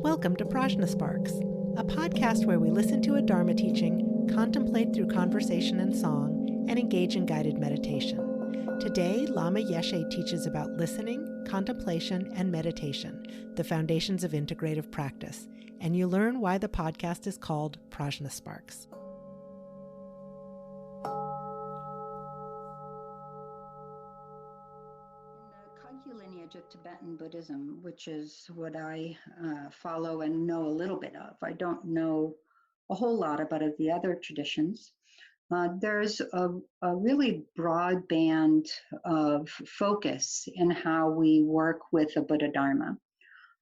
Welcome to Prajna Sparks, a podcast where we listen to a Dharma teaching, contemplate through conversation and song, and engage in guided meditation. Today, Lama Yeshe teaches about listening, contemplation, and meditation, the foundations of integrative practice, and you learn why the podcast is called Prajna Sparks. Lineage of Tibetan Buddhism, which is what I follow and know a little bit of. I don't know a whole lot about the other traditions. There's a really broad band of focus in how we work with the Buddhadharma.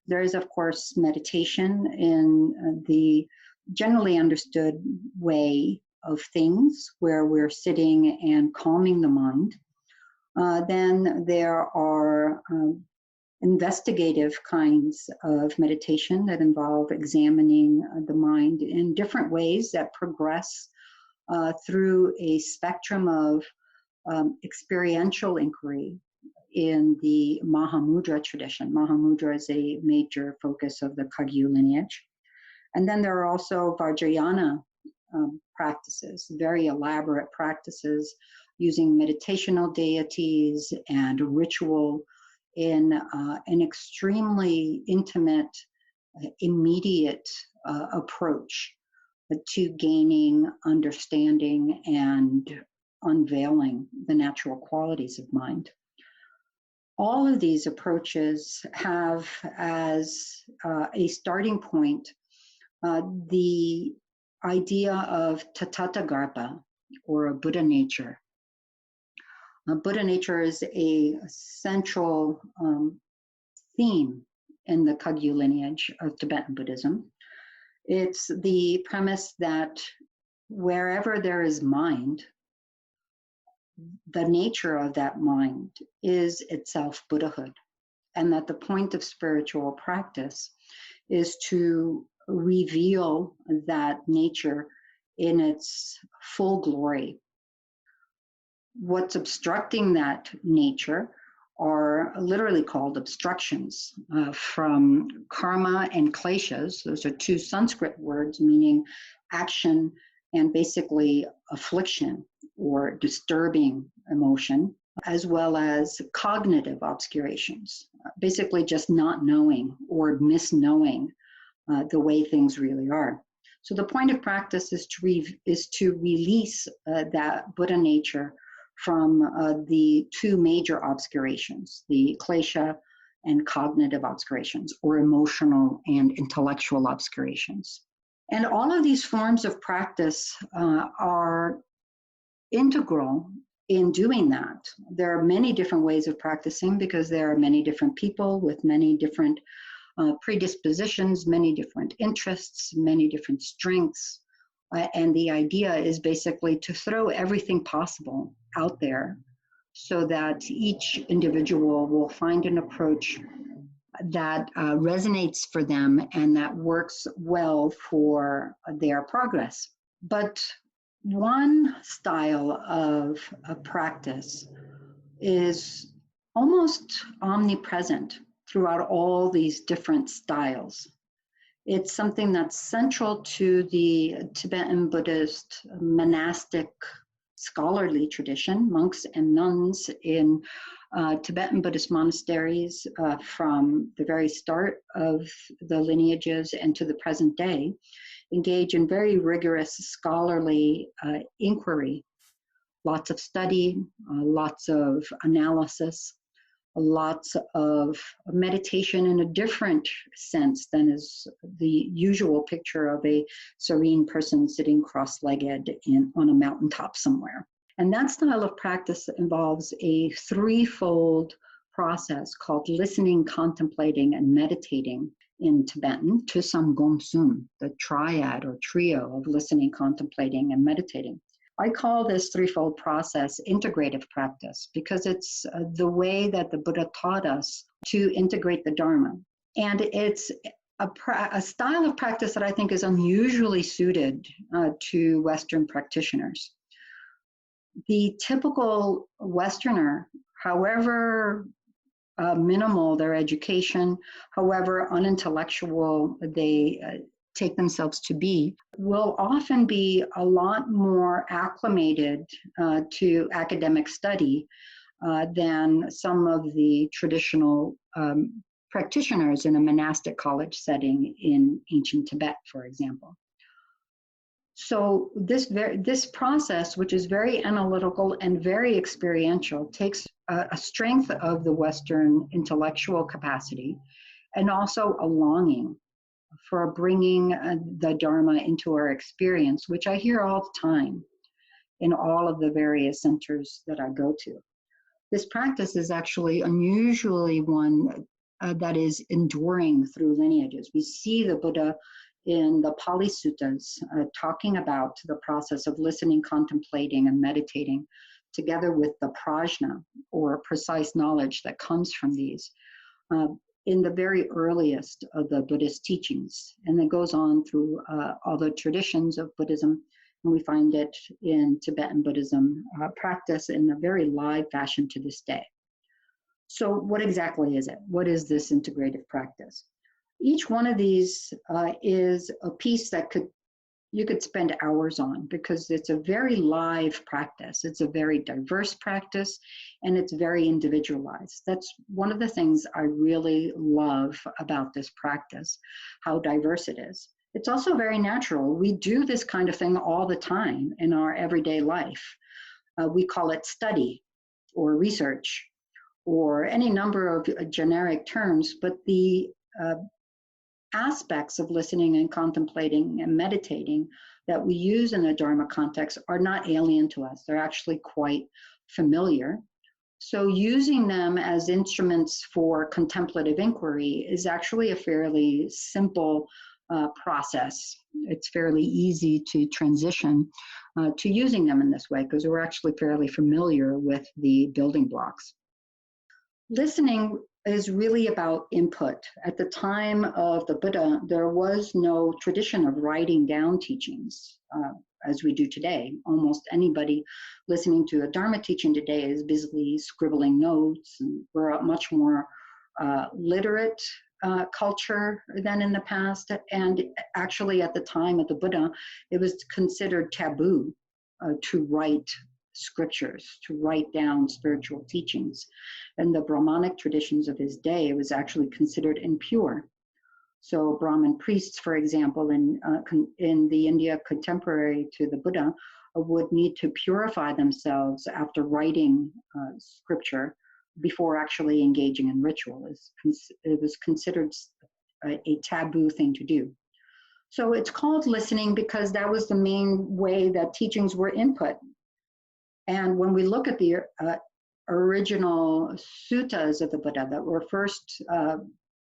There is, of course, meditation in the generally understood way of things, where we're sitting and calming the mind. Then there are investigative kinds of meditation that involve examining the mind in different ways that progress through a spectrum of experiential inquiry in the Mahamudra tradition. Mahamudra is a major focus of the Kagyu lineage. And then there are also Vajrayana practices, very elaborate practices using meditational deities and ritual in an extremely intimate, immediate approach to gaining understanding and unveiling the natural qualities of mind. All of these approaches have as a starting point the idea of Tathagarbha, or a Buddha nature. Buddha nature is a central theme in the Kagyu lineage of Tibetan Buddhism. It's the premise that wherever there is mind, the nature of that mind is itself Buddhahood, and that the point of spiritual practice is to reveal that nature in its full glory. What's obstructing that nature are literally called obstructions from karma and kleshas. Those are two Sanskrit words meaning action and basically affliction or disturbing emotion, as well as cognitive obscurations, basically just not knowing or misknowing the way things really are. So the point of practice is to release that Buddha nature from the two major obscurations, the klesha and cognitive obscurations, or emotional and intellectual obscurations. And all of these forms of practice are integral in doing that. There are many different ways of practicing because there are many different people with many different predispositions, many different interests, many different strengths. And the idea is basically to throw everything possible out there so that each individual will find an approach that resonates for them and that works well for their progress. But one style of a practice is almost omnipresent throughout all these different styles. It's something that's central to the Tibetan Buddhist monastic scholarly tradition. Monks and nuns in Tibetan Buddhist monasteries from the very start of the lineages and to the present day engage in very rigorous scholarly inquiry, lots of study, lots of analysis, lots of meditation in a different sense than is the usual picture of a serene person sitting cross-legged on a mountaintop somewhere. And that style of practice involves a threefold process called listening, contemplating, and meditating in Tibetan, Tusam Gomsum, the triad or trio of listening, contemplating, and meditating. I call this threefold process integrative practice because it's the way that the Buddha taught us to integrate the Dharma. And it's a style of practice that I think is unusually suited to Western practitioners. The typical Westerner, however minimal their education, however unintellectual they take themselves to be, will often be a lot more acclimated to academic study than some of the traditional practitioners in a monastic college setting in ancient Tibet, for example. So this process, which is very analytical and very experiential, takes a strength of the Western intellectual capacity and also a longing for bringing the Dharma into our experience, which I hear all the time in all of the various centers that I go to. This practice is actually unusually one that is enduring through lineages. We see the Buddha in the Pali Suttas talking about the process of listening, contemplating, and meditating, together with the prajna, or precise knowledge that comes from these, in the very earliest of the Buddhist teachings. And it goes on through all the traditions of Buddhism, and we find it in Tibetan Buddhism practice in a very live fashion to this day. So what exactly is it? What is this integrative practice? Each one of these is a piece that you could spend hours on, because it's a very live practice. It's a very diverse practice, and it's very individualized. That's one of the things I really love about this practice, how diverse it is. It's also very natural. We do this kind of thing all the time in our everyday life. We call it study or research or any number of generic terms, but the aspects of listening and contemplating and meditating that we use in a Dharma context are not alien to us. They're actually quite familiar. So using them as instruments for contemplative inquiry is actually a fairly simple process. It's fairly easy to transition to using them in this way, because we're actually fairly familiar with the building blocks. Listening is really about input. At the time of the Buddha, there was no tradition of writing down teachings as we do today. Almost anybody listening to a Dharma teaching today is busily scribbling notes, and we're a much more literate culture than in the past. And actually at the time of the Buddha, it was considered taboo to write scriptures, to write down spiritual teachings. And the Brahmanic traditions of his day, it was actually considered impure. So Brahmin priests, for example, in the India contemporary to the Buddha, would need to purify themselves after writing scripture before actually engaging in ritual. It was considered a taboo thing to do. So it's called listening because that was the main way that teachings were input. And when we look at the original suttas of the Buddha that were first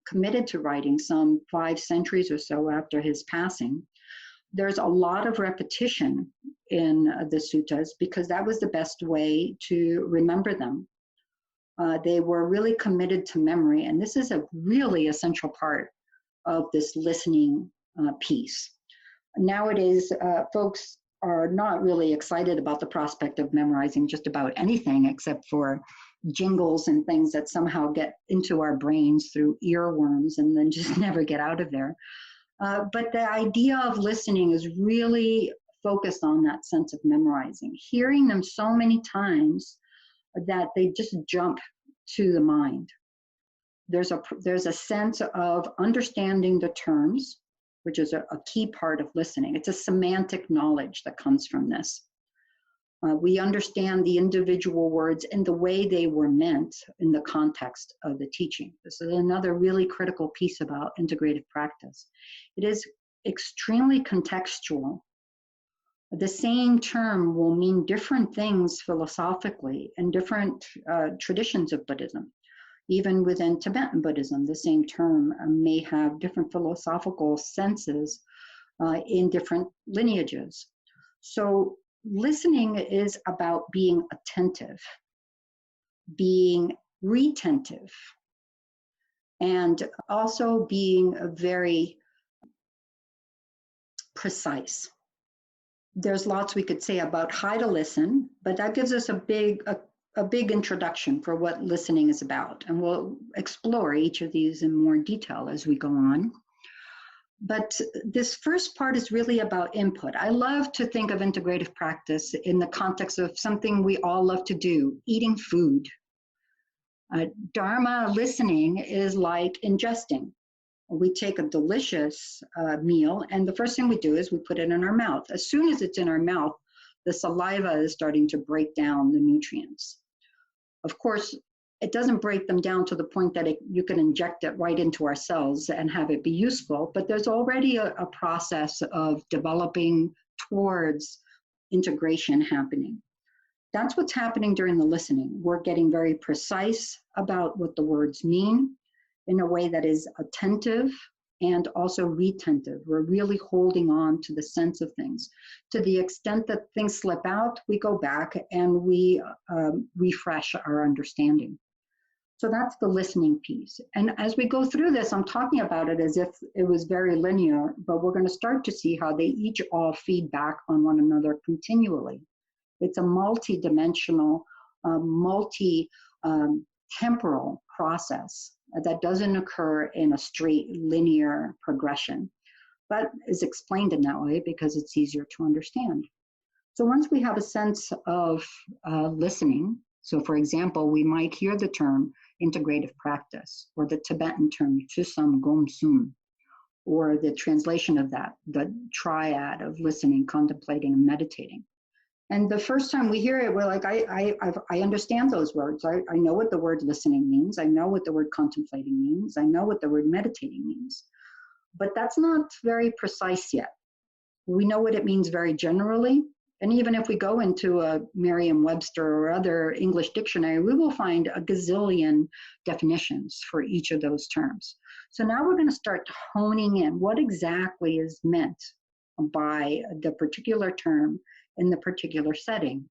committed to writing some 5 centuries or so after his passing, there's a lot of repetition in the suttas because that was the best way to remember them. They were really committed to memory, and this is a really essential part of this listening piece. Nowadays, folks are not really excited about the prospect of memorizing just about anything except for jingles and things that somehow get into our brains through earworms and then just never get out of there. But the idea of listening is really focused on that sense of memorizing, hearing them so many times that they just jump to the mind. There's a sense of understanding the terms, which is a key part of listening. It's a semantic knowledge that comes from this. We understand the individual words and the way they were meant in the context of the teaching. This is another really critical piece about integrative practice. It is extremely contextual. The same term will mean different things philosophically in different traditions of Buddhism. Even within Tibetan Buddhism, the same term may have different philosophical senses in different lineages. So listening is about being attentive, being retentive, and also being very precise. There's lots we could say about how to listen, but that gives us a a big introduction for what listening is about. And we'll explore each of these in more detail as we go on. But this first part is really about input. I love to think of integrative practice in the context of something we all love to do, eating food. Dharma listening is like ingesting. We take a delicious meal, and the first thing we do is we put it in our mouth. As soon as it's in our mouth, the saliva is starting to break down the nutrients. Of course, it doesn't break them down to the point that you can inject it right into our cells and have it be useful, but there's already a process of developing towards integration happening. That's what's happening during the listening. We're getting very precise about what the words mean in a way that is attentive and also retentive. We're really holding on to the sense of things. To the extent that things slip out, we go back and we refresh our understanding. So that's the listening piece. And as we go through this, I'm talking about it as if it was very linear, but we're going to start to see how they each all feed back on one another continually. It's a multi-dimensional, multi-temporal process that doesn't occur in a straight linear progression, but is explained in that way because it's easier to understand. So once we have a sense of listening, so for example, we might hear the term integrative practice, or the Tibetan term Chusam Gomsum, or the translation of that, the triad of listening, contemplating, and meditating. And the first time we hear it, we're like, I understand those words. I know what the word listening means. I know what the word contemplating means. I know what the word meditating means. But that's not very precise yet. We know what it means very generally. And even if we go into a Merriam-Webster or other English dictionary, we will find a gazillion definitions for each of those terms. So now we're going to start honing in what exactly is meant by the particular term in the particular setting.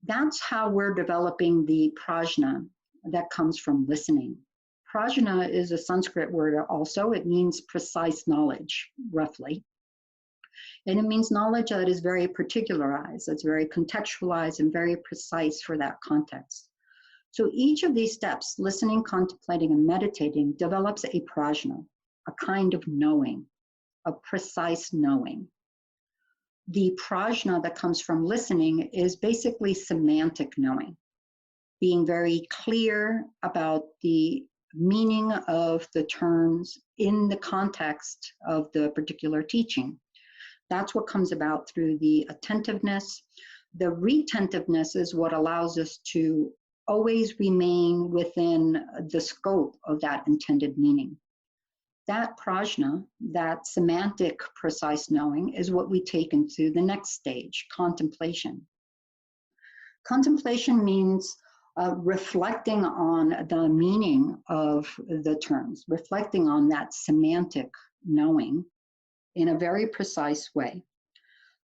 That's how we're developing the prajna that comes from listening. Prajna is a Sanskrit word also. It means precise knowledge, roughly. And it means knowledge that is very particularized, that's very contextualized and very precise for that context. So each of these steps, listening, contemplating, and meditating, develops a prajna, a kind of knowing, a precise knowing. The prajna that comes from listening is basically semantic knowing, being very clear about the meaning of the terms in the context of the particular teaching. That's what comes about through the attentiveness. The retentiveness is what allows us to always remain within the scope of that intended meaning. That prajna, that semantic precise knowing, is what we take into the next stage, contemplation. Contemplation means reflecting on the meaning of the terms, reflecting on that semantic knowing in a very precise way.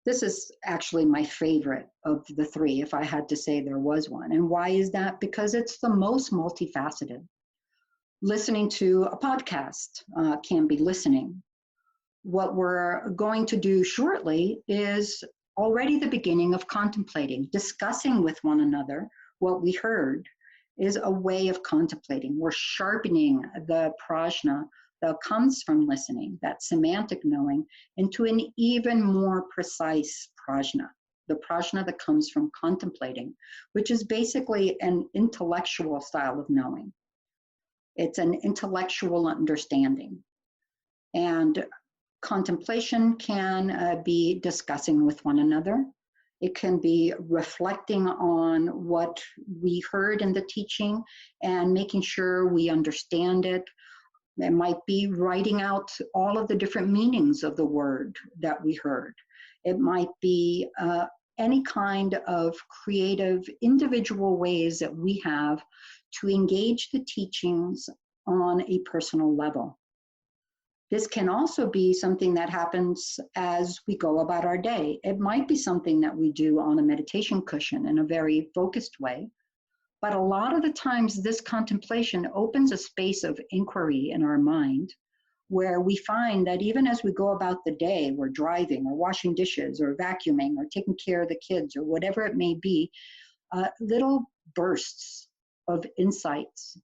This is actually my favorite of the three, if I had to say there was one. And why is that? Because it's the most multifaceted. Listening to a podcast can be listening. What we're going to do shortly is already the beginning of contemplating, discussing with one another what we heard is a way of contemplating. We're sharpening the prajna that comes from listening, that semantic knowing, into an even more precise prajna, the prajna that comes from contemplating, which is basically an intellectual style of knowing. It's an intellectual understanding. And contemplation can be discussing with one another. It can be reflecting on what we heard in the teaching and making sure we understand it. It might be writing out all of the different meanings of the word that we heard. It might be any kind of creative, individual ways that we have to engage the teachings on a personal level. This can also be something that happens as we go about our day. It might be something that we do on a meditation cushion in a very focused way. But a lot of the times this contemplation opens a space of inquiry in our mind where we find that even as we go about the day, we're driving or washing dishes or vacuuming or taking care of the kids or whatever it may be, little bursts of insights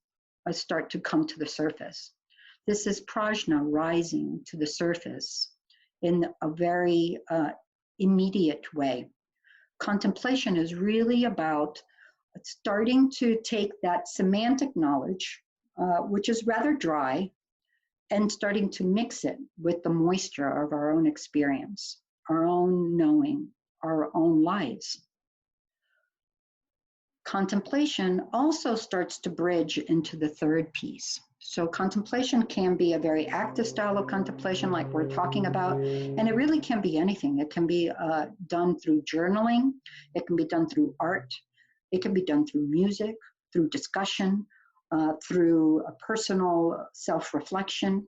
start to come to the surface. This is prajna rising to the surface in a very immediate way. Contemplation is really about starting to take that semantic knowledge, which is rather dry, and starting to mix it with the moisture of our own experience, our own knowing, our own lives. Contemplation also starts to bridge into the third piece. So contemplation can be a very active style of contemplation like we're talking about, and it really can be anything. It can be done through journaling, it can be done through art, it can be done through music, through discussion, through a personal self-reflection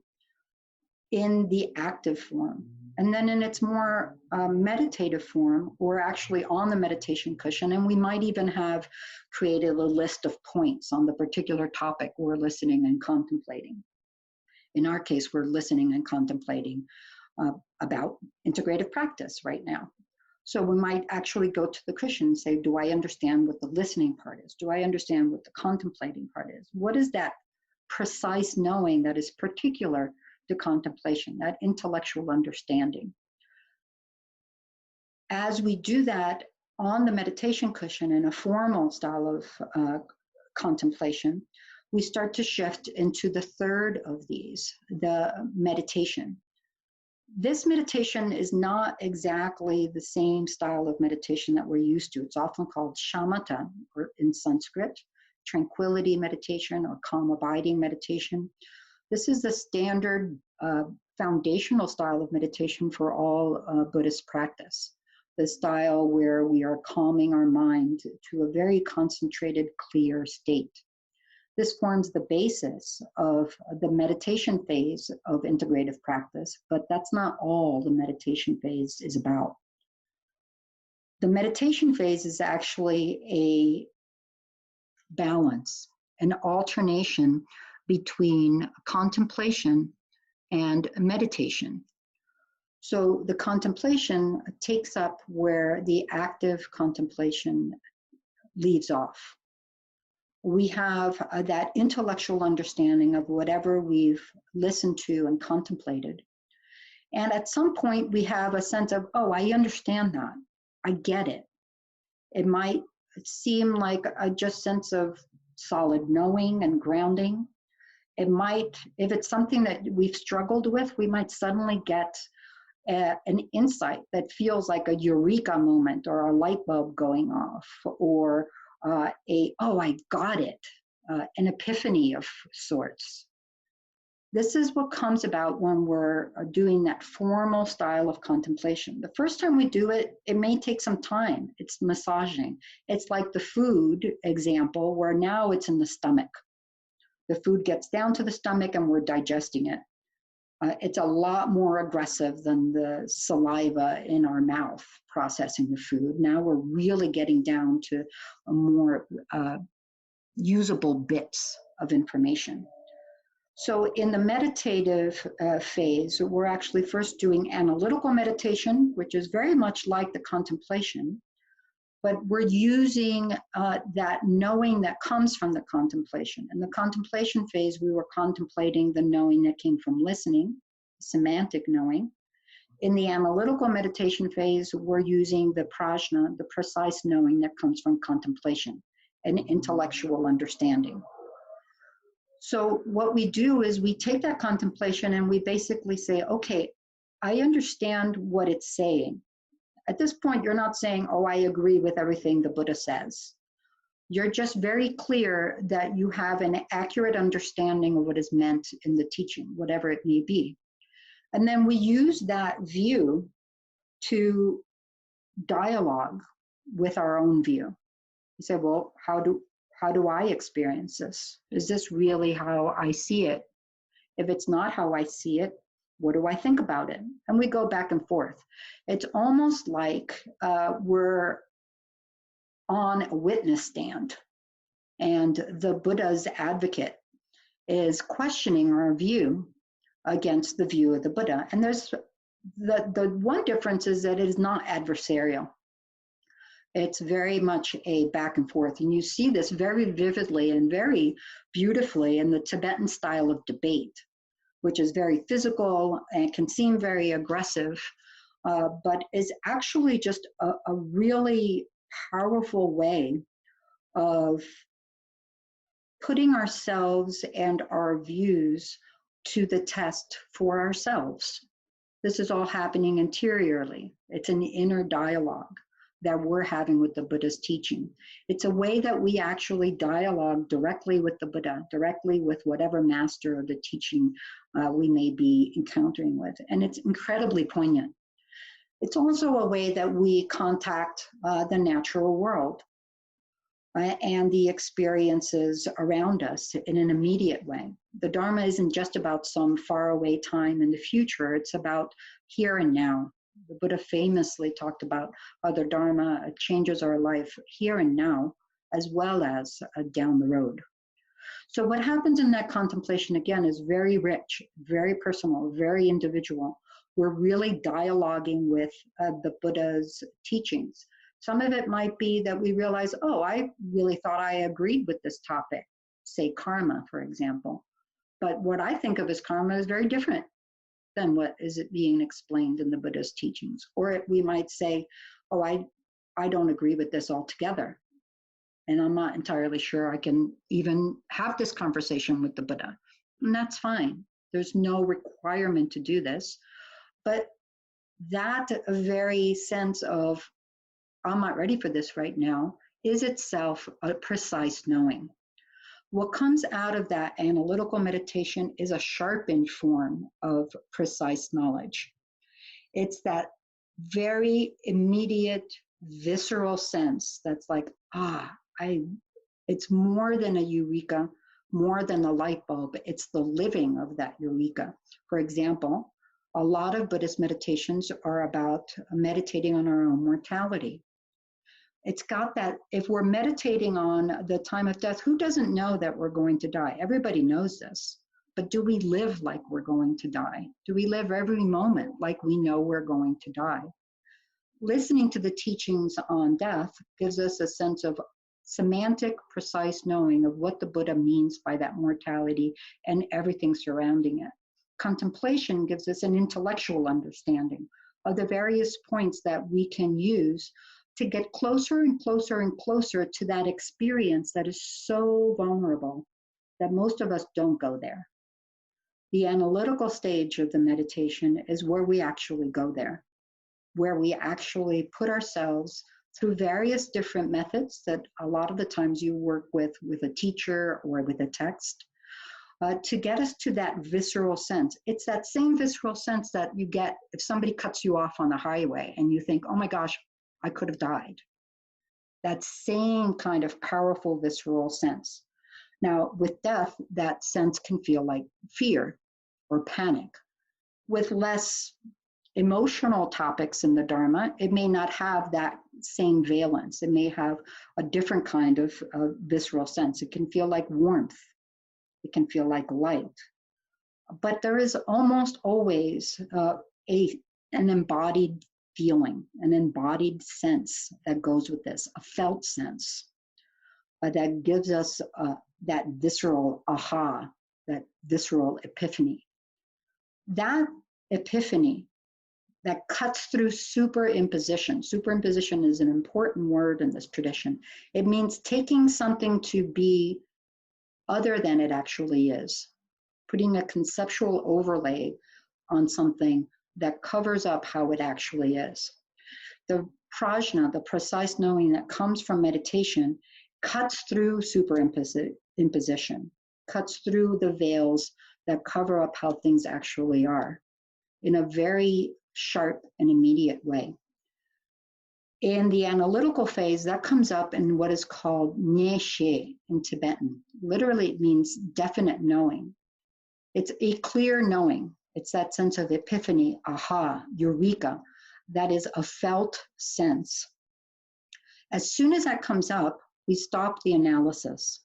in the active form. And then in its more meditative form, we're actually on the meditation cushion, and we might even have created a list of points on the particular topic we're listening and contemplating. In our case, we're listening and contemplating about integrative practice right now. So we might actually go to the cushion and say, do I understand what the listening part is? Do I understand what the contemplating part is? What is that precise knowing that is particular to contemplation, that intellectual understanding? As we do that on the meditation cushion in a formal style of contemplation, we start to shift into the third of these, the meditation. This meditation is not exactly the same style of meditation that we're used to. It's often called shamatha, or in Sanskrit, tranquility meditation or calm abiding meditation. This is the standard foundational style of meditation for all Buddhist practice, the style where we are calming our mind to a very concentrated, clear state. This forms the basis of the meditation phase of integrative practice, but that's not all the meditation phase is about. The meditation phase is actually a balance, an alternation between contemplation and meditation. So the contemplation takes up where the active contemplation leaves off. We have that intellectual understanding of whatever we've listened to and contemplated. And at some point we have a sense of, oh, I understand that. I get it. It might seem like a just sense of solid knowing and grounding. It might, if it's something that we've struggled with, we might suddenly get an insight that feels like a eureka moment or a light bulb going off, or oh, I got it, an epiphany of sorts. This is what comes about when we're doing that formal style of contemplation. The first time we do it, it may take some time. It's massaging. It's like the food example where now it's in the stomach. The food gets down to the stomach and we're digesting it. It's a lot more aggressive than the saliva in our mouth processing the food. Now we're really getting down to a more usable bits of information. So in the meditative phase, we're actually first doing analytical meditation, which is very much like the contemplation, but we're using that knowing that comes from the contemplation. In the contemplation phase, we were contemplating the knowing that came from listening, semantic knowing. In the analytical meditation phase, we're using the prajna, the precise knowing that comes from contemplation and intellectual understanding. So what we do is we take that contemplation and we basically say, okay, I understand what it's saying. At this point, you're not saying, oh, I agree with everything the Buddha says. You're just very clear that you have an accurate understanding of what is meant in the teaching, whatever it may be. And then we use that view to dialogue with our own view. You say, well, how do I experience this? Is this really how I see it? If it's not how I see it, what do I think about it? And we go back and forth. It's almost like we're on a witness stand and the Buddha's advocate is questioning our view against the view of the Buddha. And there's the one difference is that it is not adversarial. It's very much a back and forth. And you see this very vividly and very beautifully in the Tibetan style of debate, which is very physical and can seem very aggressive, but is actually just a really powerful way of putting ourselves and our views to the test for ourselves. This is all happening interiorly. It's an inner dialogue that we're having with the Buddha's teaching. It's a way that we actually dialogue directly with the Buddha, directly with whatever master of the teaching we may be encountering with. And it's incredibly poignant. It's also a way that we contact the natural world and the experiences around us in an immediate way. The Dharma isn't just about some faraway time in the future, it's about here and now. The Buddha famously talked about how the Dharma changes our life here and now, as well as down the road. So what happens in that contemplation, again, is very rich, very personal, very individual. We're really dialoguing with the Buddha's teachings. Some of it might be that we realize, oh, I really thought I agreed with this topic, say karma, for example. But what I think of as karma is very different than what is it being explained in the Buddha's teachings. Or we might say, oh, I don't agree with this altogether. And I'm not entirely sure I can even have this conversation with the Buddha. And that's fine. There's no requirement to do this. But that very sense of, I'm not ready for this right now, is itself a precise knowing. What comes out of that analytical meditation is a sharpened form of precise knowledge. It's that very immediate, visceral sense that's like, it's more than a eureka, more than a light bulb. It's the living of that eureka. For example, a lot of Buddhist meditations are about meditating on our own mortality. It's got that, if we're meditating on the time of death, who doesn't know that we're going to die? Everybody knows this. But do we live like we're going to die? Do we live every moment like we know we're going to die? Listening to the teachings on death gives us a sense of semantic, precise knowing of what the Buddha means by that mortality and everything surrounding it. Contemplation gives us an intellectual understanding of the various points that we can use to get closer and closer and closer to that experience that is so vulnerable that most of us don't go there. The analytical stage of the meditation is where we actually go there, where we actually put ourselves through various different methods that a lot of the times you work with a teacher or with a text, to get us to that visceral sense. It's that same visceral sense that you get if somebody cuts you off on the highway and you think, oh my gosh, I could have died. That same kind of powerful visceral sense. Now, with death, that sense can feel like fear or panic. With less emotional topics in the Dharma, it may not have that same valence. It may have a different kind of visceral sense. It can feel like warmth. It can feel like light. But there is almost always an embodied feeling, an embodied sense that goes with this, a felt sense that gives us that visceral aha, that visceral epiphany. That epiphany that cuts through superimposition. Superimposition is an important word in this tradition. It means taking something to be other than it actually is, putting a conceptual overlay on something that covers up how it actually is. The prajna, the precise knowing that comes from meditation, cuts through superimposition, cuts through the veils that cover up how things actually are in a very sharp and immediate way. In the analytical phase, that comes up in what is called nye in Tibetan. Literally, it means definite knowing. It's a clear knowing. It's that sense of epiphany, aha, eureka, that is a felt sense. As soon as that comes up, we stop the analysis.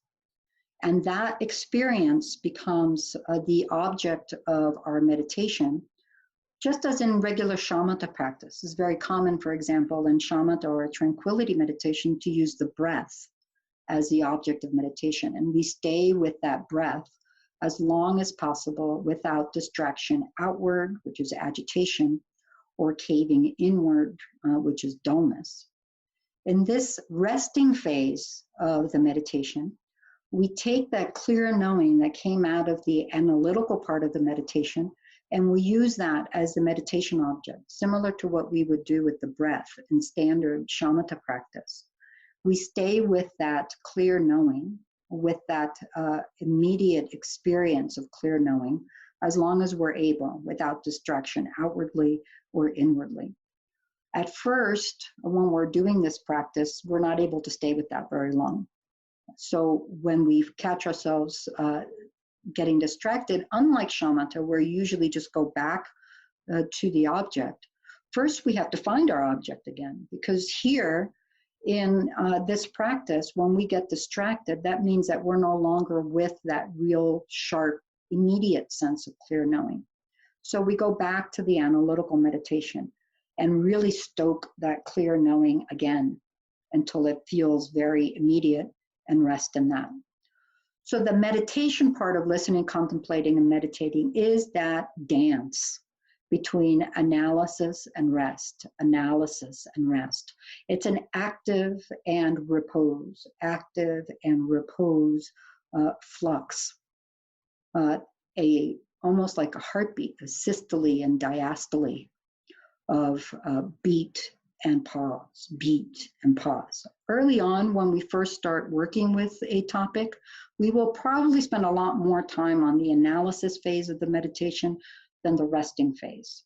And that experience becomes the object of our meditation, Just as in regular shamatha practice, it's very common, for example, in shamatha or a tranquility meditation to use the breath as the object of meditation. And we stay with that breath as long as possible without distraction outward, which is agitation, or caving inward, which is dullness. In this resting phase of the meditation, we take that clear knowing that came out of the analytical part of the meditation, and we use that as the meditation object, similar to what we would do with the breath in standard shamatha practice. We stay with that clear knowing, with that immediate experience of clear knowing, as long as we're able, without distraction outwardly or inwardly. At first, when we're doing this practice, we're not able to stay with that very long. So when we catch ourselves getting distracted, unlike shamatha, where you usually just go back to the object, first we have to find our object again, because here in this practice, when we get distracted, that means that we're no longer with that real sharp, immediate sense of clear knowing. So we go back to the analytical meditation and really stoke that clear knowing again until it feels very immediate, and rest in that. So the meditation part of listening, contemplating, and meditating is that dance between analysis and rest, analysis and rest. It's an active and repose flux, almost like a heartbeat, a systole and diastole of beat and pause, beat and pause. Early on, when we first start working with a topic, we will probably spend a lot more time on the analysis phase of the meditation than the resting phase.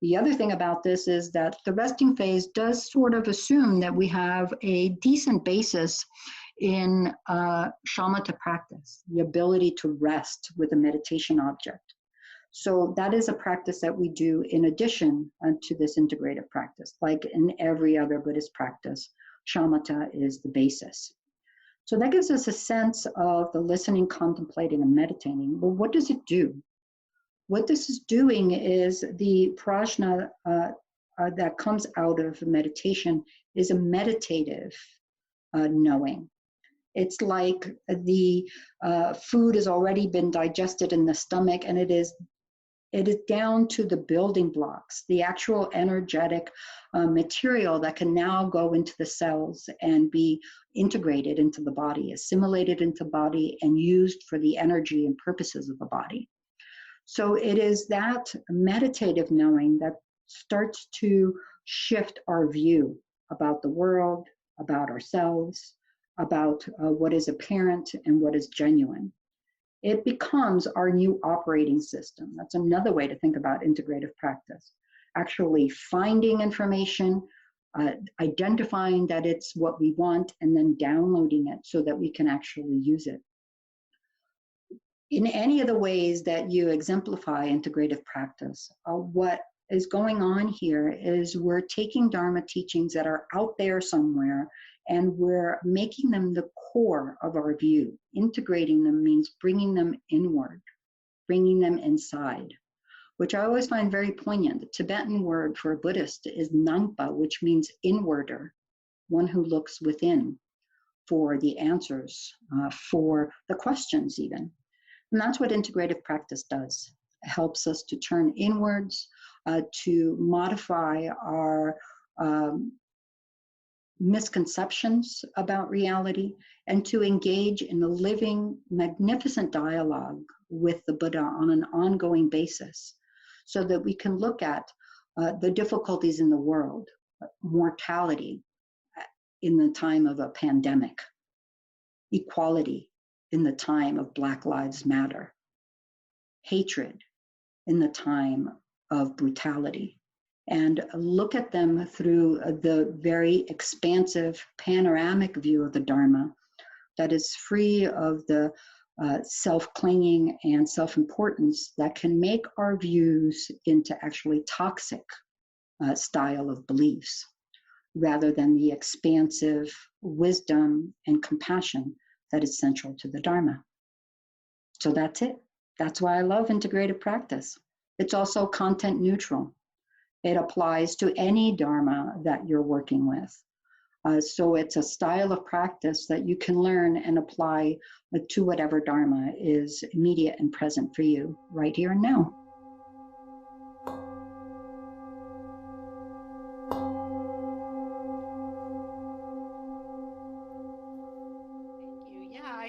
The other thing about this is that the resting phase does sort of assume that we have a decent basis in shamatha practice, the ability to rest with a meditation object. So that is a practice that we do in addition to this integrative practice. Like in every other Buddhist practice, shamatha is the basis. So that gives us a sense of the listening, contemplating, and meditating. Well, what does it do? What this is doing is the prajna that comes out of meditation is a meditative knowing. It's like the food has already been digested in the stomach, and it is down to the building blocks, the actual energetic material that can now go into the cells and be integrated into the body, assimilated into the body, and used for the energy and purposes of the body. So it is that meditative knowing that starts to shift our view about the world, about ourselves, about what is apparent and what is genuine. It becomes our new operating system. That's another way to think about integrative practice. Actually finding information, identifying that it's what we want, and then downloading it so that we can actually use it. In any of the ways that you exemplify integrative practice, what is going on here is we're taking Dharma teachings that are out there somewhere, and we're making them the core of our view. Integrating them means bringing them inward, bringing them inside, which I always find very poignant. The Tibetan word for a Buddhist is Nangpa, which means inwarder, one who looks within for the answers, for the questions even. And that's what integrative practice does. It helps us to turn inwards, to modify our misconceptions about reality, and to engage in a living, magnificent dialogue with the Buddha on an ongoing basis, so that we can look at the difficulties in the world, mortality in the time of a pandemic, equality in the time of Black Lives Matter, hatred in the time of brutality, and look at them through the very expansive panoramic view of the Dharma that is free of the self-clinging and self-importance that can make our views into actually toxic style of beliefs, rather than the expansive wisdom and compassion that is central to the Dharma. So that's it. That's why I love integrative practice. It's also content neutral. It applies to any Dharma that you're working with. So it's a style of practice that you can learn and apply to whatever Dharma is immediate and present for you right here and now. Thank you. Yeah,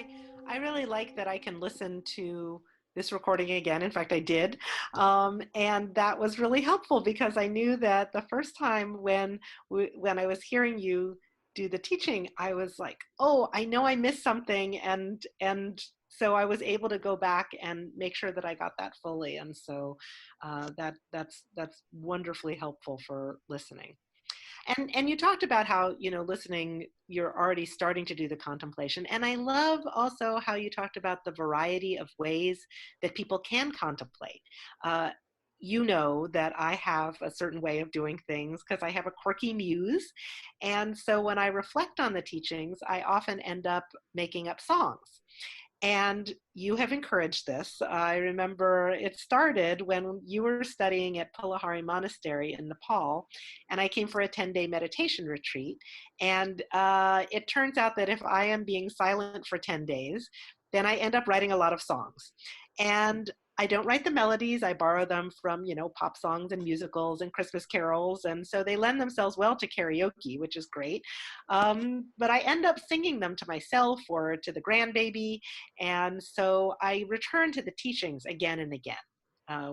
I really like that I can listen to this recording again. In fact, I did. And that was really helpful because I knew that the first time when I was hearing you do the teaching, I was like, oh, I know I missed something. And so I was able to go back and make sure that I got that fully. And so that's wonderfully helpful for listening. And you talked about how, listening, you're already starting to do the contemplation. And I love also how you talked about the variety of ways that people can contemplate. You know that I have a certain way of doing things because I have a quirky muse. And so when I reflect on the teachings, I often end up making up songs. And you have encouraged this. I remember it started when you were studying at Pulahari Monastery in Nepal, and I came for a 10-day meditation retreat. And it turns out that if I am being silent for 10 days, then I end up writing a lot of songs. And I don't write the melodies. I borrow them from, pop songs and musicals and Christmas carols. And so they lend themselves well to karaoke, which is great. But I end up singing them to myself or to the grandbaby. And so I return to the teachings again and again.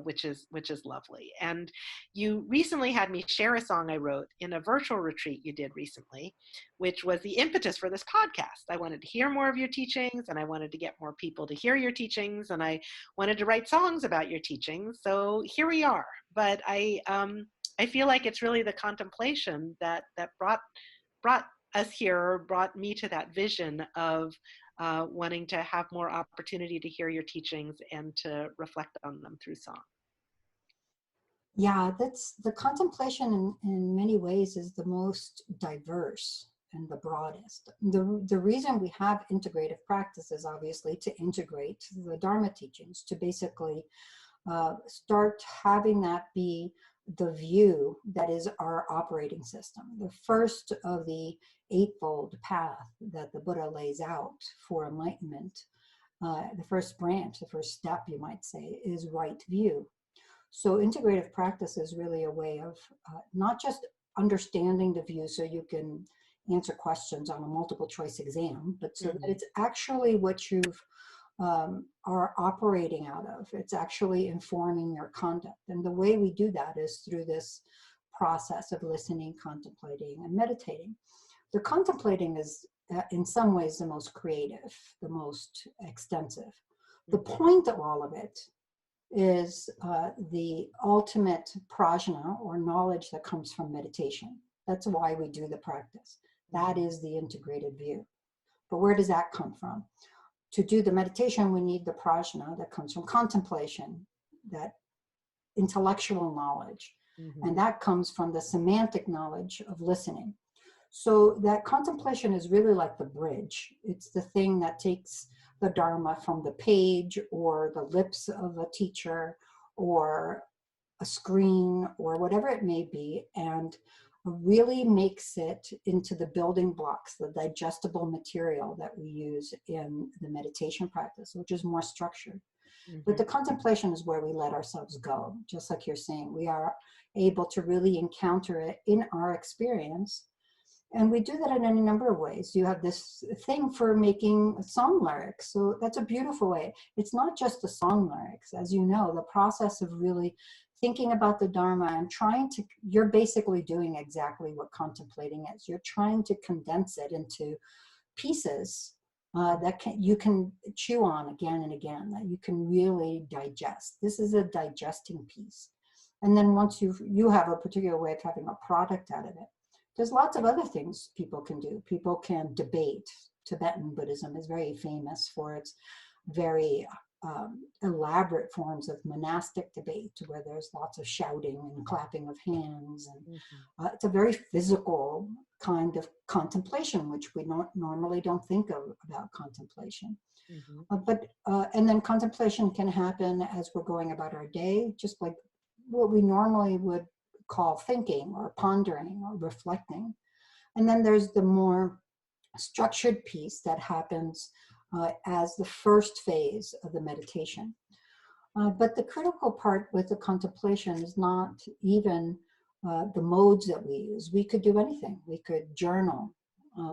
Which is lovely. And you recently had me share a song I wrote in a virtual retreat you did recently, which was the impetus for this podcast. I wanted to hear more of your teachings, and I wanted to get more people to hear your teachings, and I wanted to write songs about your teachings. So here we are. But I feel like it's really the contemplation that brought us here, brought me to that vision of wanting to have more opportunity to hear your teachings and to reflect on them through song. Yeah, that's the contemplation in many ways is the most diverse and the broadest. The reason we have integrative practice is obviously to integrate the Dharma teachings, to basically start having that be the view that is our operating system. The first of the eightfold path that the Buddha lays out for enlightenment, the first branch, the first step, you might say, is right view. So integrative practice is really a way of not just understanding the view so you can answer questions on a multiple choice exam, but so that it's actually what you've are operating out of. It's actually informing your conduct. And the way we do that is through this process of listening, contemplating, and meditating. The contemplating is in some ways the most creative, the most extensive. The point of all of it is the ultimate prajna, or knowledge that comes from meditation. That's why we do the practice. That is the integrated view. But where does that come from? To do the meditation, we need the prajna that comes from contemplation, that intellectual knowledge. And that comes from the semantic knowledge of listening. So that contemplation is really like the bridge. It's the thing that takes the Dharma from the page or the lips of a teacher or a screen or whatever it may be, and really makes it into the building blocks, the digestible material that we use in the meditation practice, which is more structured. But the contemplation is where we let ourselves go. Just like you're saying, we are able to really encounter it in our experience. And we do that in any number of ways. You have this thing for making song lyrics. So that's a beautiful way. It's not just the song lyrics. As you know, the process of really thinking about the Dharma and you're basically doing exactly what contemplating is. You're trying to condense it into pieces that you can chew on again and again, that you can really digest. This is a digesting piece. And then once you have a particular way of having a product out of it, there's lots of other things people can do. People can debate. Tibetan Buddhism is very famous for its very elaborate forms of monastic debate, where there's lots of shouting and clapping of hands. And it's a very physical kind of contemplation, which we normally don't think of about contemplation. And then contemplation can happen as we're going about our day, just like what we normally would call thinking or pondering or reflecting. And then there's the more structured piece that happens as the first phase of the meditation. But the critical part with the contemplation is not even the modes that we use. We could do anything. We could journal.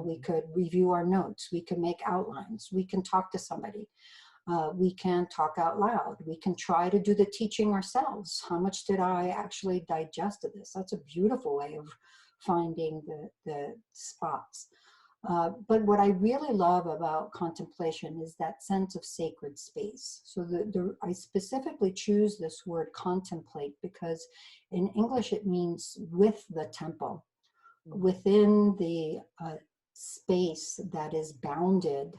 We could review our notes. We can make outlines. We can talk to somebody. We can talk out loud. We can try to do the teaching ourselves. How much did I actually digest of this? That's a beautiful way of finding the spots. But what I really love about contemplation is that sense of sacred space. So I specifically choose this word contemplate because in English it means with the temple, within the space that is bounded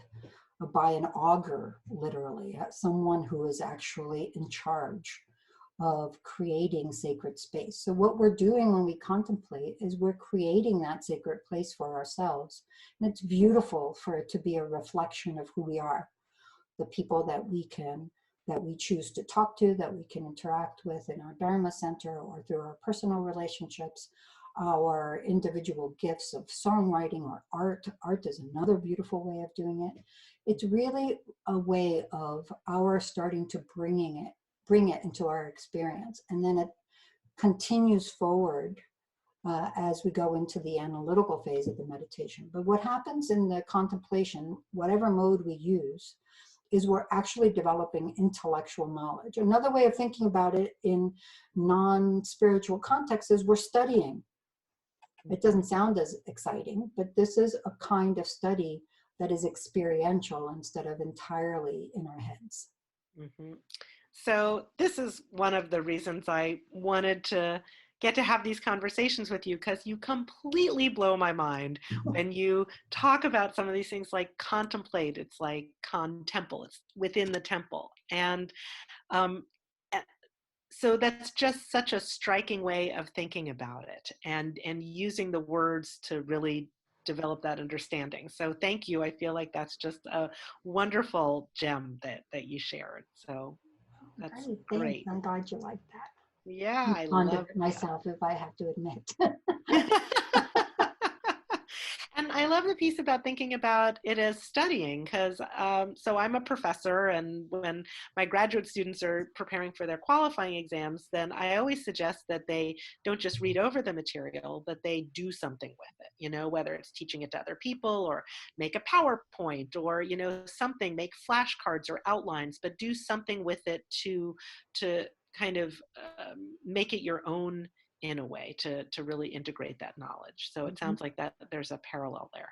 by an augur, literally, someone who is actually in charge of creating sacred space. So what we're doing when we contemplate is we're creating that sacred place for ourselves. And it's beautiful for it to be a reflection of who we are, the people that we choose to talk to, that we can interact with in our Dharma center or through our personal relationships, our individual gifts of songwriting or art. Art is another beautiful way of doing it. It's really a way of our starting to bring it into our experience. And then it continues forward as we go into the analytical phase of the meditation. But what happens in the contemplation, whatever mode we use, is we're actually developing intellectual knowledge. Another way of thinking about it in non-spiritual contexts is we're studying. It doesn't sound as exciting, but this is a kind of study that is experiential instead of entirely in our heads. Mm-hmm. So this is one of the reasons I wanted to get to have these conversations with you, because you completely blow my mind when you talk about some of these things like contemplate. It's like contemple, it's within the temple. And so that's just such a striking way of thinking about it and using the words to really develop that understanding. So thank you. I feel like that's just a wonderful gem that you shared. So that's great. I'm glad you like that. Yeah, I love it myself, if I have to admit. And I love the piece about thinking about it as studying, because so I'm a professor, and when my graduate students are preparing for their qualifying exams, then I always suggest that they don't just read over the material, but they do something with it, you know, whether it's teaching it to other people or make a PowerPoint or, you know, something, make flashcards or outlines, but do something with it to kind of make it your own in a way to really integrate that knowledge. So it sounds like that there's a parallel there.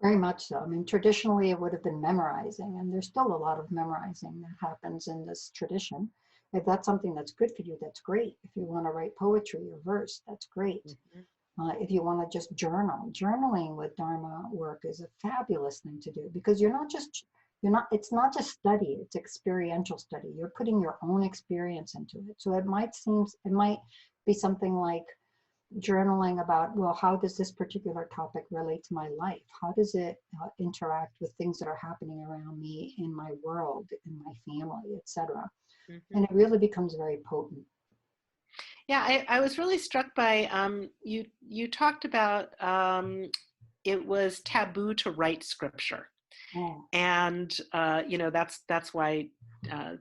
Very much so. I mean, traditionally it would have been memorizing, and there's still a lot of memorizing that happens in this tradition. If that's something that's good for you, that's great. If you want to write poetry or verse, that's great. If you want to just journaling with Dharma work is a fabulous thing to do, because it's not just study, it's experiential study. You're putting your own experience into it. So it might be something like journaling about, well, how does this particular topic relate to my life? How does it interact with things that are happening around me in my world, in my family, etc. And it really becomes very potent. Yeah, I was really struck by you talked about it was taboo to write scripture. Oh. And you know, that's why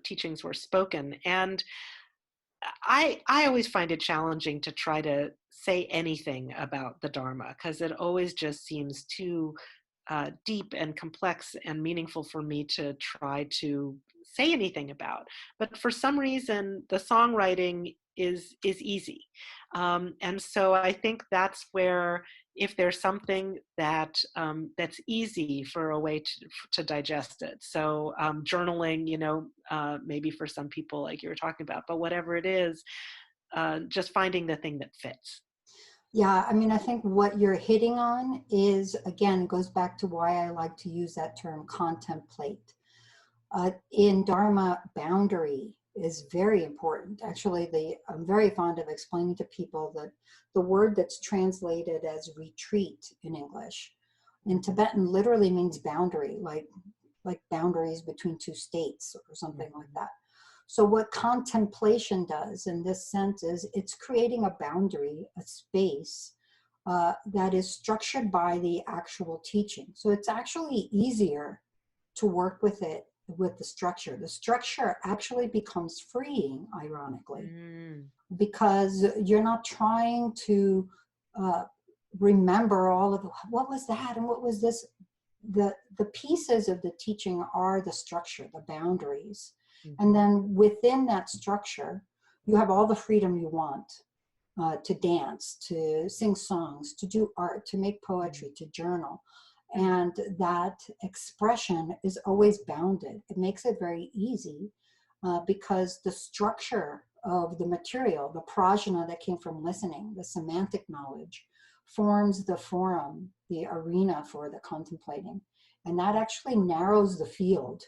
teachings were spoken. And I always find it challenging to try to say anything about the Dharma, because it always just seems too deep and complex and meaningful for me to try to say anything about. But for some reason, the songwriting is easy. And so I think that's where, if there's something that's easy for a way to digest it. So journaling, you know, maybe for some people, like you were talking about, but whatever it is, just finding the thing that fits. Yeah, I mean, I think what you're hitting on is, again, goes back to why I like to use that term contemplate. In Dharma, boundary is very important. Actually, I'm very fond of explaining to people that the word that's translated as retreat in English, in Tibetan literally means boundary, like boundaries between two states or something like that. So what contemplation does in this sense is it's creating a boundary, a space that is structured by the actual teaching. So it's actually easier to work with it with the structure. The structure actually becomes freeing, ironically, because you're not trying to remember all of what was that and what was this. The pieces of the teaching are the structure, the boundaries. And then within that structure, you have all the freedom you want to dance, to sing songs, to do art, to make poetry, to journal. And that expression is always bounded. It makes it very easy because the structure of the material, the prajna that came from listening, the semantic knowledge, forms the forum, the arena for the contemplating. And that actually narrows the field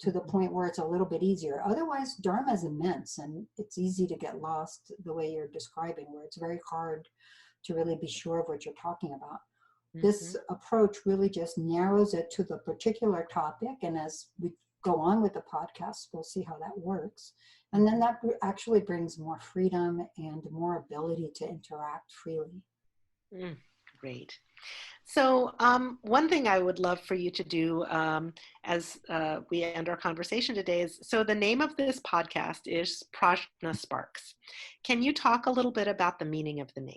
to the point where it's a little bit easier. Otherwise, Dharma is immense and it's easy to get lost the way you're describing, where it's very hard to really be sure of what you're talking about. This approach really just narrows it to the particular topic. And as we go on with the podcast, we'll see how that works. And then that actually brings more freedom and more ability to interact freely. Great. So one thing I would love for you to do as we end our conversation today is, so the name of this podcast is Prajna Sparks. Can you talk a little bit about the meaning of the name?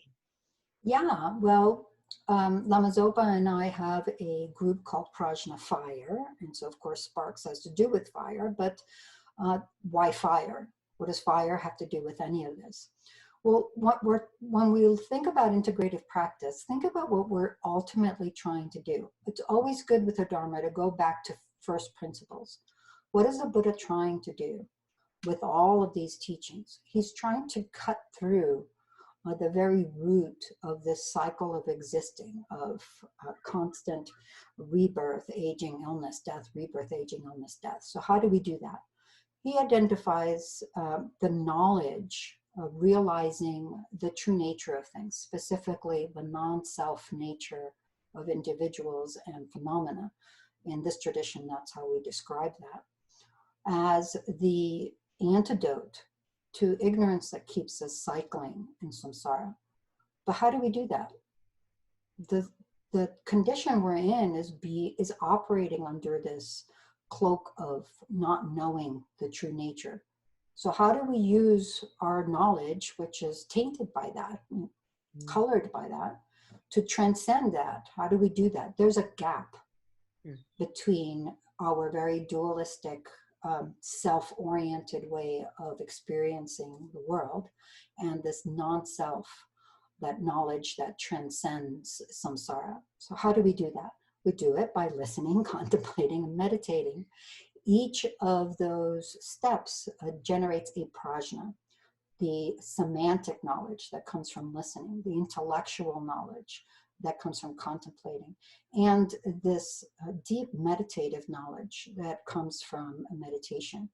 Yeah, well, Lama Zopa and I have a group called Prajna Fire. And so, of course, Sparks has to do with fire, but why fire? What does fire have to do with any of this? Well, when we think about integrative practice, think about what we're ultimately trying to do. It's always good with the Dharma to go back to first principles. What is the Buddha trying to do with all of these teachings? He's trying to cut through the very root of this cycle of existing, of constant rebirth, aging, illness, death, rebirth, aging, illness, death. So how do we do that? He identifies the knowledge of realizing the true nature of things, specifically the non-self nature of individuals and phenomena. In this tradition, that's how we describe that, as the antidote to ignorance that keeps us cycling in samsara. But how do we do that? The condition we're in is operating under this cloak of not knowing the true nature. So how do we use our knowledge, which is tainted by that, colored by that, to transcend that? How do we do that? There's a gap between our very dualistic, self-oriented way of experiencing the world and this non-self, that knowledge that transcends samsara. So how do we do that? We do it by listening, contemplating, and meditating. Each of those steps generates a prajna, the semantic knowledge that comes from listening, the intellectual knowledge that comes from contemplating, and this deep meditative knowledge that comes from meditation.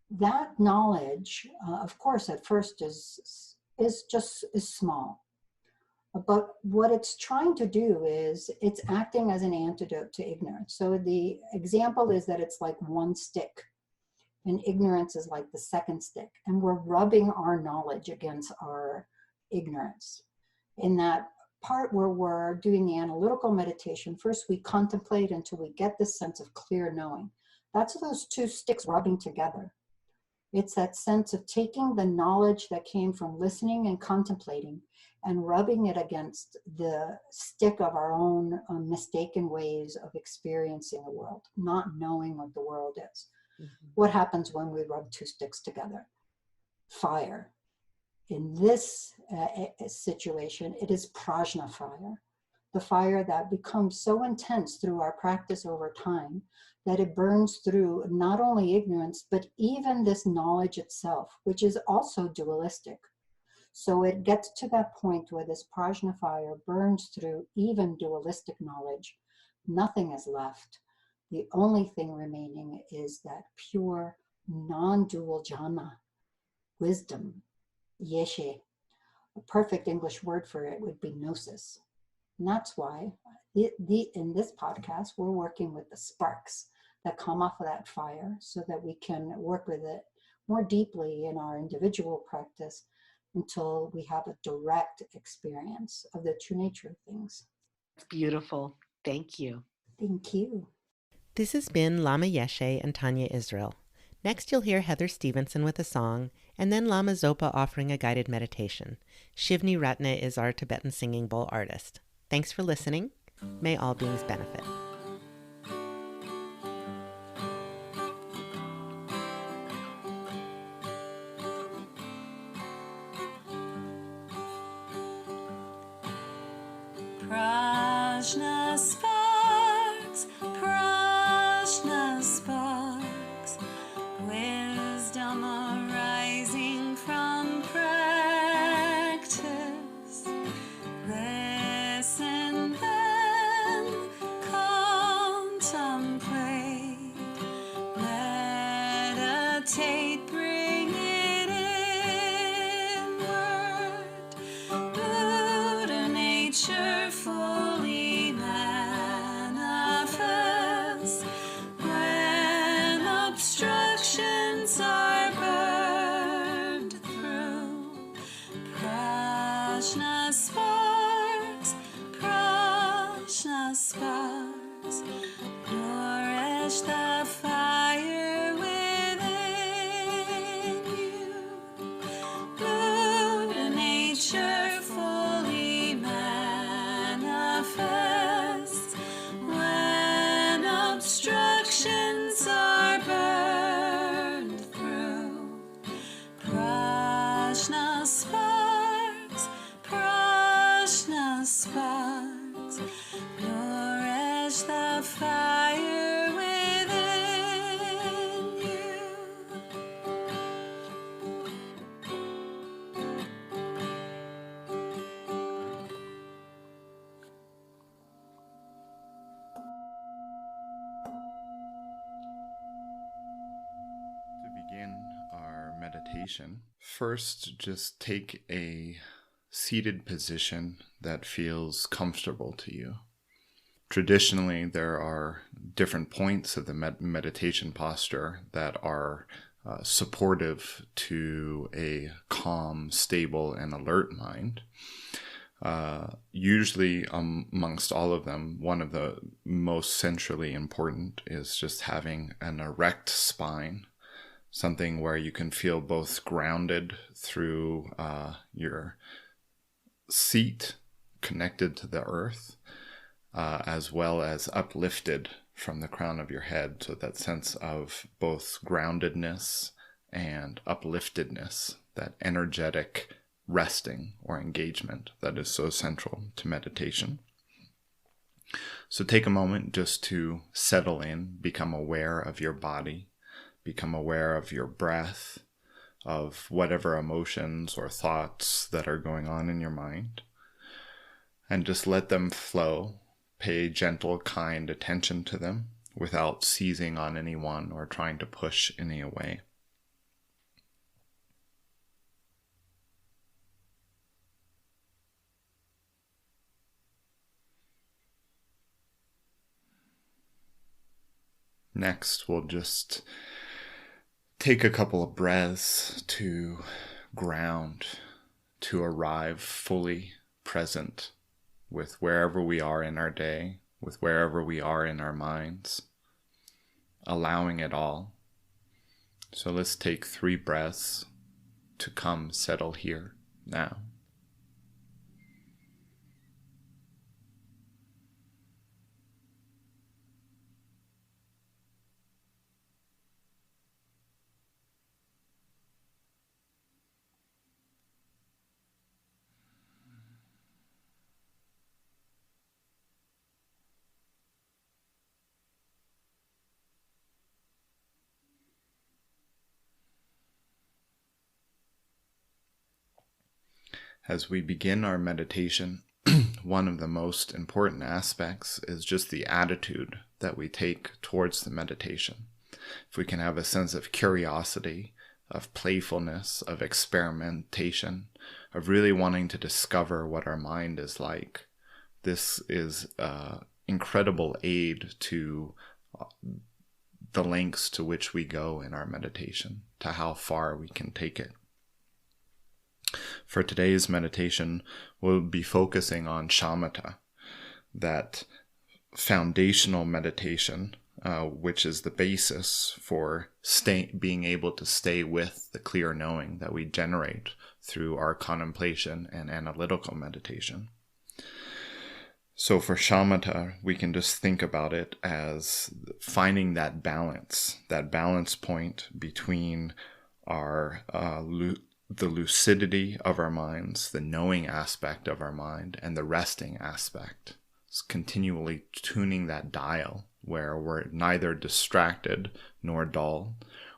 That knowledge, of course, at first is small. But what it's trying to do is it's acting as an antidote to ignorance. So the example is that it's like one stick and ignorance is like the second stick. And we're rubbing our knowledge against our ignorance. In that part where we're doing the analytical meditation, first we contemplate until we get this sense of clear knowing. That's those two sticks rubbing together. It's that sense of taking the knowledge that came from listening and contemplating and rubbing it against the stick of our own mistaken ways of experiencing the world, not knowing what the world is. What happens when we rub two sticks together? Fire. In this situation, it is prajna fire, the fire that becomes so intense through our practice over time that it burns through not only ignorance, but even this knowledge itself, which is also dualistic. So it gets to that point where this prajna fire burns through even dualistic knowledge. Nothing is left. The only thing remaining is that pure, non-dual jhana, wisdom, yeshe. A perfect English word for it would be gnosis. And that's why in this podcast, we're working with the sparks that come off of that fire so that we can work with it more deeply in our individual practice until we have a direct experience of the true nature of things. Beautiful. Thank you. Thank you. This has been Lama Yeshe and Tanya Israel. Next, you'll hear Heather Stevenson with a song, and then Lama Zopa offering a guided meditation. Shivni Ratna is our Tibetan singing bowl artist. Thanks for listening. May all beings benefit. Prajna Sparks, Prajna Sparks, wisdom arising from practice. Listen then, contemplate, meditate, bring it inward. Buddha nature fully manifest when obstructions are burned through. Prajna Sparks, Prajna Sparks, nourish the fire within you. Buddha nature fully manifests when obstructions are burned through. Prajna Sparks, Prajna Sparks, nourish the fire within you. To begin our meditation, first just take a seated position that feels comfortable to you. Traditionally, there are different points of the meditation posture that are supportive to a calm, stable, and alert mind. Usually amongst all of them, one of the most centrally important is just having an erect spine, something where you can feel both grounded through your seat connected to the earth, as well as uplifted from the crown of your head. So that sense of both groundedness and upliftedness, that energetic resting or engagement that is so central to meditation. So take a moment just to settle in, become aware of your body, become aware of your breath, of whatever emotions or thoughts that are going on in your mind, and just let them flow. Pay gentle, kind attention to them without seizing on anyone or trying to push any away. Next, we'll just take a couple of breaths to ground, to arrive fully present with wherever we are in our day, with wherever we are in our minds, allowing it all. So let's take 3 breaths to come settle here now. As we begin our meditation, one of the most important aspects is just the attitude that we take towards the meditation. If we can have a sense of curiosity, of playfulness, of experimentation, of really wanting to discover what our mind is like, this is incredible aid to the lengths to which we go in our meditation, to how far we can take it. For today's meditation, we'll be focusing on shamatha, that foundational meditation, which is the basis for being able to stay with the clear knowing that we generate through our contemplation and analytical meditation. So for shamatha, we can just think about it as finding that balance point between our the lucidity of our minds, the knowing aspect of our mind, and the resting aspect. It's continually tuning that dial where we're neither distracted nor dull.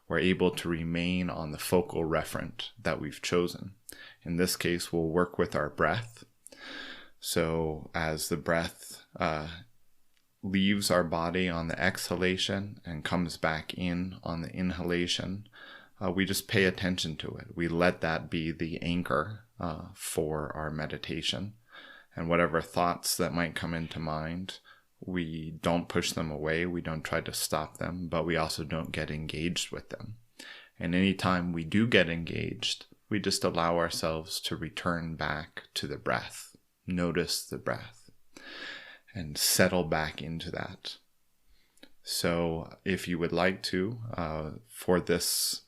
We're able to remain on the focal referent that we've chosen. In this case, we'll work with our breath. So as the breath leaves our body on the exhalation and comes back in on the inhalation, we just pay attention to it. We let that be the anchor for our meditation. And whatever thoughts that might come into mind, we don't push them away. We don't try to stop them, but we also don't get engaged with them. And anytime we do get engaged, we just allow ourselves to return back to the breath. Notice the breath and settle back into that. So if you would like to, for this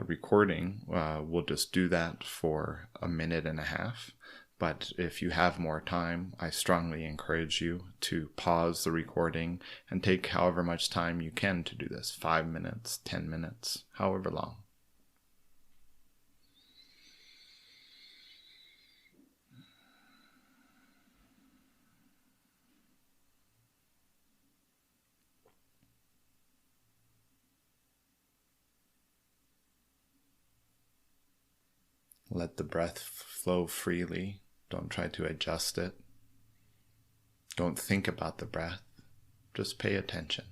recording, we'll just do that for 1.5 minutes. But if you have more time, I strongly encourage you to pause the recording and take however much time you can to do this, 5 minutes, 10 minutes, however long. Let the breath flow freely. Don't try to adjust it. Don't think about the breath. Just pay attention.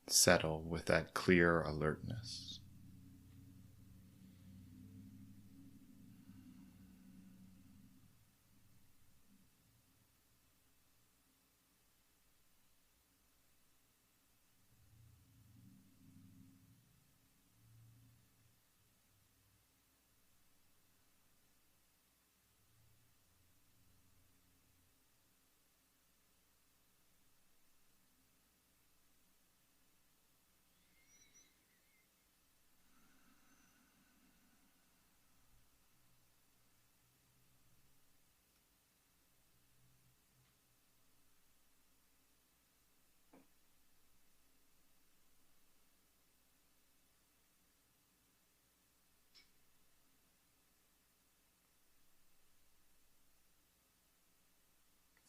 Settle with that clear alertness.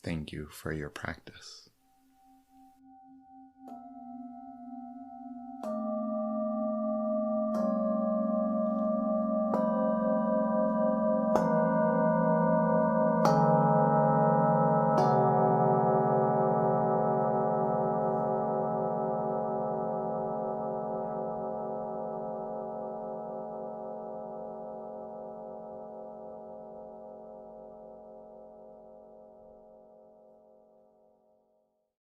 Thank you for your practice.